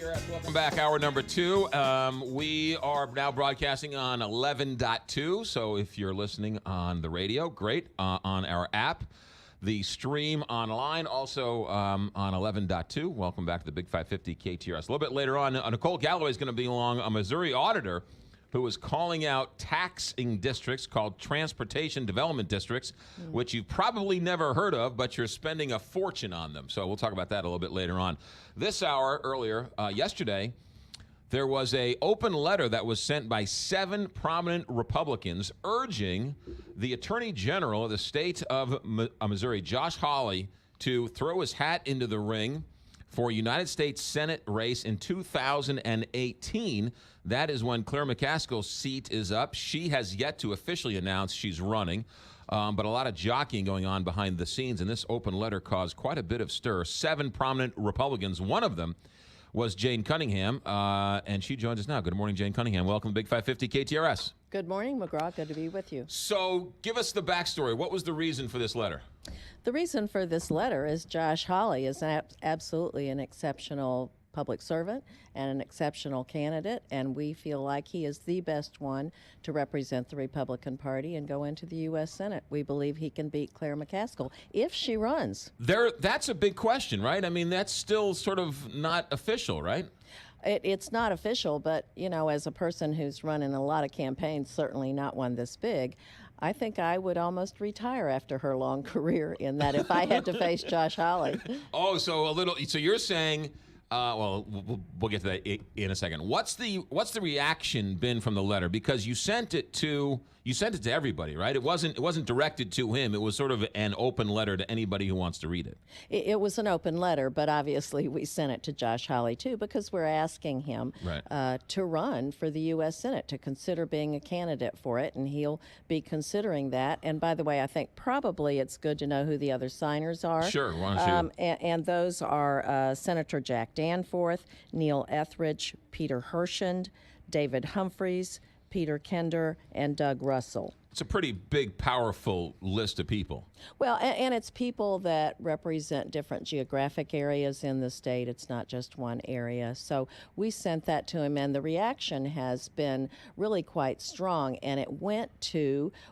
KTRS. Welcome back. Hour number 2. We are now broadcasting on 11.2. So if you're listening on the radio, great. On our app, the stream online, also on 11.2. Welcome back to the Big 550 KTRS. A little bit later on, Nicole Galloway is going to be along, a Missouri auditor who is calling out taxing districts called transportation development districts, which you've probably never heard of, but you're spending a fortune on them. So we'll talk about that a little bit later on. This hour, earlier, yesterday, there was an open letter that was sent by 7 prominent Republicans urging the Attorney General of the state of Missouri, Josh Hawley, to throw his hat into the ring for a United States Senate race in 2018. That is when Claire McCaskill's seat is up. She has yet to officially announce she's running, but a lot of jockeying going on behind the scenes, and this open letter caused quite a bit of stir. 7 prominent Republicans, one of them was Jane Cunningham, and she joins us now. Good morning, Jane Cunningham. Welcome to Big 550 KTRS. Good morning, McGraw. Good to be with you. So give us the backstory. What was the reason for this letter? The reason for this letter is Josh Hawley is absolutely an exceptional public servant and an exceptional candidate, and we feel like he is the best one to represent the Republican Party and go into the U.S. Senate. We believe he can beat Claire McCaskill if she runs. That's a big question, right? I mean, that's still sort of not official, right? It's not official, but, you know, as a person who's run in a lot of campaigns, certainly not one this big, I think I would almost retire after her long career in that if I had to face Josh Hawley. Oh, so you're saying, well, we'll get to that in a second. What's the reaction been from the letter? Because you sent it to everybody, right? It wasn't directed to him. It was sort of an open letter to anybody who wants to read it. It was an open letter, but obviously we sent it to Josh Hawley too because we're asking him to run for the U.S. Senate, to consider being a candidate for it, and he'll be considering that. And by the way, I think probably it's good to know who the other signers are. Sure, why don't you? And those are Senator Jack Danforth, Neil Etheridge, Peter Herschend, David Humphreys, Peter Kender, and Doug Russell. It's a pretty big, powerful list of people. Well, and it's people that represent different geographic areas in the state. It's not just one area. So we sent that to him, and the reaction has been really quite strong. And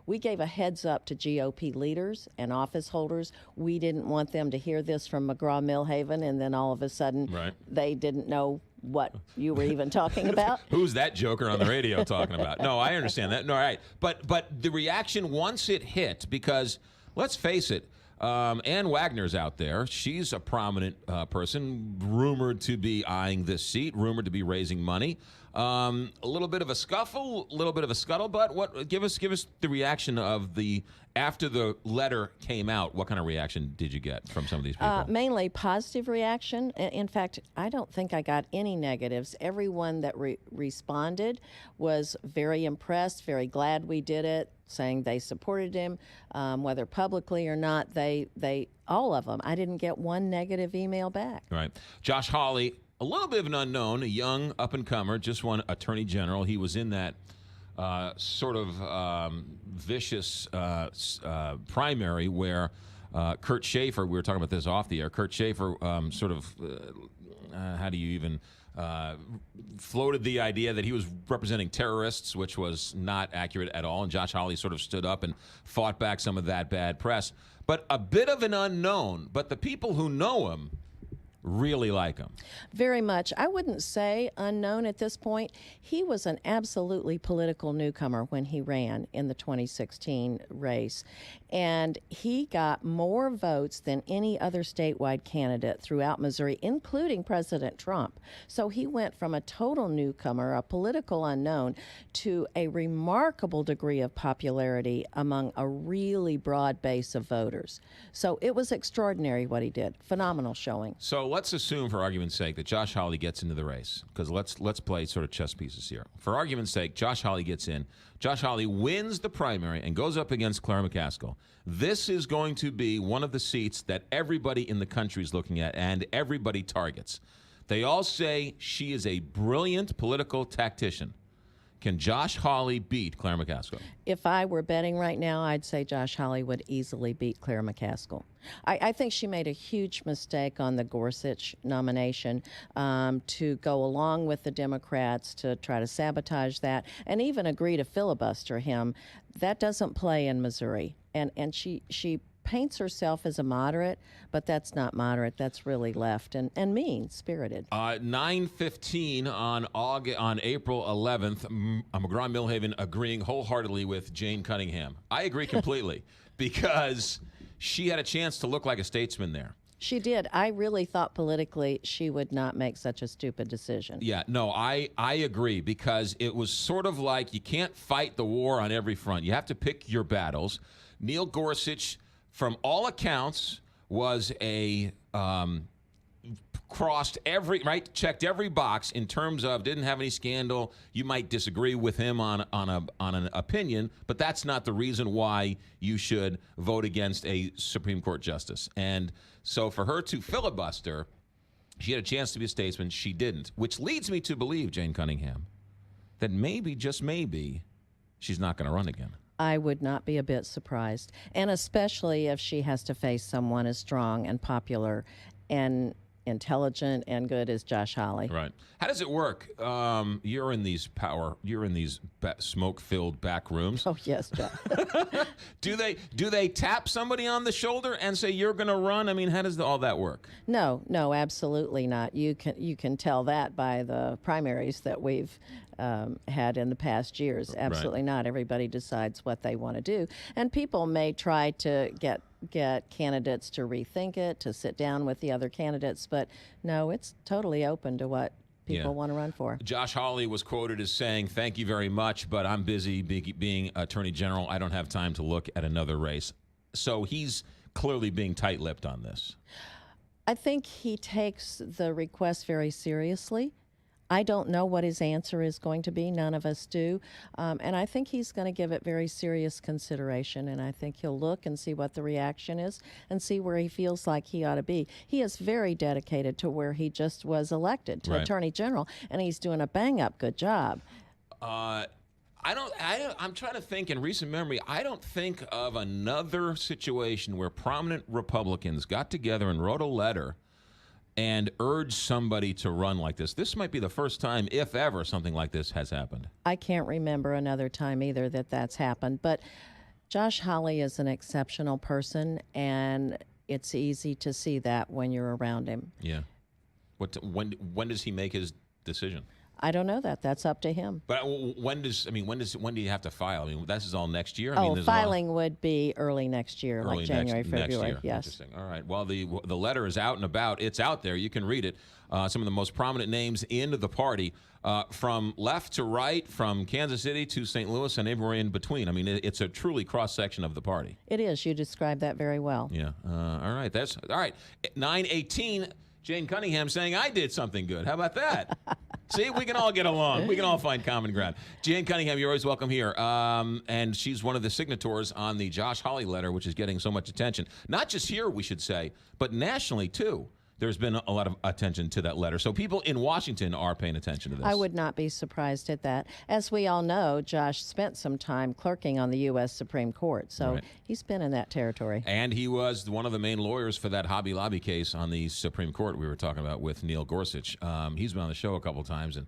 we gave a heads up to GOP leaders and office holders. We didn't want them to hear this from McGraw-Millhaven, and then all of a sudden they didn't know what you were even talking about. Who's that joker on the radio talking about? No, I understand that. No, all right. But the reaction once it hit, because let's face it, Ann Wagner's out there. She's a prominent person, rumored to be eyeing this seat, rumored to be raising money. A little bit of a scuffle, a little bit of a scuttlebutt. Give us the reaction of after the letter came out. What kind of reaction did you get from some of these people? Mainly positive reaction. In fact, I don't think I got any negatives. Everyone that responded was very impressed, very glad we did it, saying they supported him, whether publicly or not. They all of them. I didn't get one negative email back. Right. Josh Hawley, a little bit of an unknown, a young up-and-comer, just won Attorney General. He was in that sort of vicious primary where Kurt Schaefer, we were talking about this off the air, Kurt Schaefer how do you even, floated the idea that he was representing terrorists, which was not accurate at all, and Josh Hawley sort of stood up and fought back some of that bad press. But a bit of an unknown, but the people who know him really like him. Very much. I wouldn't say unknown at this point. He was an absolutely political newcomer when he ran in the 2016 race. And he got more votes than any other statewide candidate throughout Missouri, including President Trump. So he went from a total newcomer, a political unknown, to a remarkable degree of popularity among a really broad base of voters. So it was extraordinary what he did. Phenomenal showing. So let's assume, for argument's sake, that Josh Hawley gets into the race, because let's play sort of chess pieces here. For argument's sake, Josh Hawley gets in. Josh Hawley wins the primary and goes up against Claire McCaskill. This is going to be one of the seats that everybody in the country is looking at and everybody targets. They all say she is a brilliant political tactician. Can Josh Hawley beat Claire McCaskill? If I were betting right now, I'd say Josh Hawley would easily beat Claire McCaskill. I think she made a huge mistake on the Gorsuch nomination to go along with the Democrats to try to sabotage that and even agree to filibuster him. That doesn't play in Missouri. And she paints herself as a moderate, but that's not moderate. That's really left and mean-spirited. 9:15 on April 11th, McGraw Millhaven agreeing wholeheartedly with Jane Cunningham. I agree completely because she had a chance to look like a statesman there. She did. I really thought politically she would not make such a stupid decision. Yeah, no, I agree because it was sort of like you can't fight the war on every front. You have to pick your battles. Neil Gorsuch, from all accounts, was a checked every box in terms of didn't have any scandal. You might disagree with him on an opinion, but that's not the reason why you should vote against a Supreme Court justice. And so for her to filibuster, she had a chance to be a statesman. She didn't, which leads me to believe, Jane Cunningham, that maybe, just maybe, she's not going to run again. I would not be a bit surprised, and especially if she has to face someone as strong and popular and intelligent and good as Josh Hawley. Right. How does it work? You're in these smoke-filled back rooms. Oh yes, Josh. Do they tap somebody on the shoulder and say you're going to run? I mean, how does all that work? No, absolutely not. You can tell that by the primaries that we've had in the past years. Absolutely not. Everybody decides what they want to do, and people may try to get candidates to rethink it, to sit down with the other candidates, but no, it's totally open to what people want to run for. Josh Hawley was quoted as saying, "Thank you very much, but I'm busy being Attorney General. I don't have time to look at another race." So he's clearly being tight-lipped on this. I think he takes the request very seriously. I don't know what his answer is going to be. None of us do. And I think he's going to give it very serious consideration. And I think he'll look and see what the reaction is and see where he feels like he ought to be. He is very dedicated to where he just was elected, to Attorney General, and he's doing a bang-up good job. I'm trying to think in recent memory. I don't think of another situation where prominent Republicans got together and wrote a letter and urge somebody to run like this. This might be the first time, if ever, something like this has happened. I can't remember another time either that's happened. But Josh Hawley is an exceptional person, and it's easy to see that when you're around him. Yeah. When does he make his decision? I don't know that. That's up to him. But when do you have to file? I mean, this is all next year. Filing would be early next year, like January, February. Next year. Yes. Interesting. All right. Well, the letter is out and about. It's out there. You can read it. Some of the most prominent names in the party, from left to right, from Kansas City to St. Louis and everywhere in between. I mean, it's a truly cross section of the party. It is. You described that very well. Yeah. All right. All right. 9:18. Jane Cunningham saying I did something good. How about that? See, we can all get along. We can all find common ground. Jane Cunningham, you're always welcome here. And she's one of the signatories on the Josh Hawley letter, which is getting so much attention. Not just here, we should say, but nationally, too. There's been a lot of attention to that letter. So people in Washington are paying attention to this. I would not be surprised at that. As we all know, Josh spent some time clerking on the U.S. Supreme Court, so he's been in that territory. And he was one of the main lawyers for that Hobby Lobby case on the Supreme Court we were talking about with Neil Gorsuch. He's been on the show a couple times, and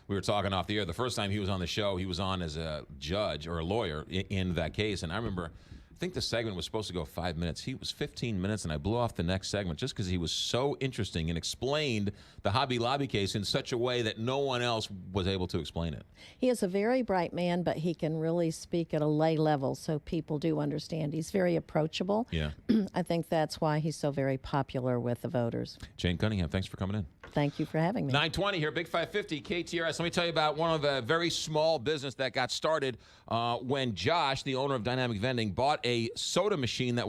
we were talking off the air. The first time he was on the show, he was on as a judge or a lawyer in that case, and I remember I think the segment was supposed to go 5 minutes. He was 15 minutes, and I blew off the next segment just because he was so interesting and explained the Hobby Lobby case in such a way that no one else was able to explain it. He is a very bright man, but he can really speak at a lay level, so people do understand. He's very approachable. Yeah. I think that's why he's so very popular with the voters. Jane Cunningham, thanks for coming in. Thank you for having me. 9:20 here, Big 550, KTRS. Let me tell you about one of a very small business that got started when Josh, the owner of Dynamic Vending, bought a soda machine that